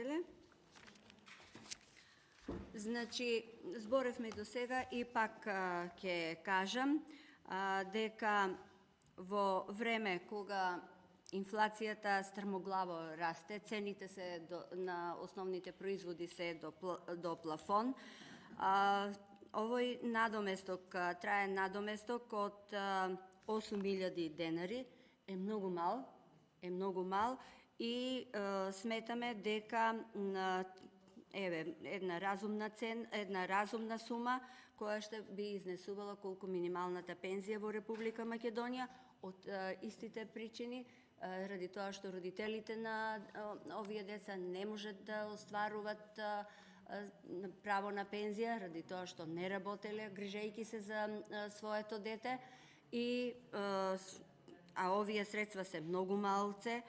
председателе. Значи, зборевме до сега и пак ќе кажам дека во време кога инфлацијата стрмоглаво расте, цените се на основните производи се до плафон, овој надоместок, траен надоместок од 8.000 денари е многу мал и сметаме дека една разумна сума која ще би изнесувала колку минималната пензија во Република Македонија од истите причини, ради тоа што родителите на овие деца не можат да остваруваат право на пензија, ради тоа што не работеле грижејќи се за своето дете а овие средства се многу малце,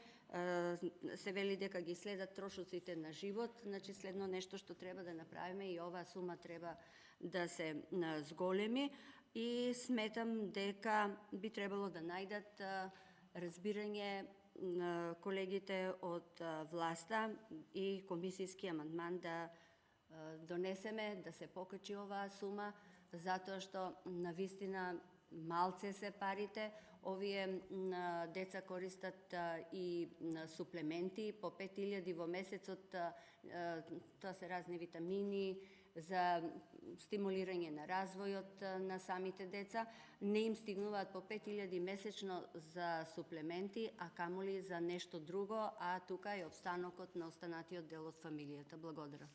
се вели дека ги следат трошоците на живот, значи следно нешто што треба да направиме и оваа сума треба да се зголеми и сметам дека би требало да најдат разбирање колегите од власта и комисијски амандман да донесеме да се покачи оваа сума, затоа што навистина малце се парите, овие деца користат и суплементи по 5.000 во месецот, тоа се разни витамини за стимулирање на развојот на самите деца, не им стигнуваат по 5.000 месечно за суплементи, а камоли за нешто друго, а тука е опстанокот на останатиот дел од фамилијата. Благодарам.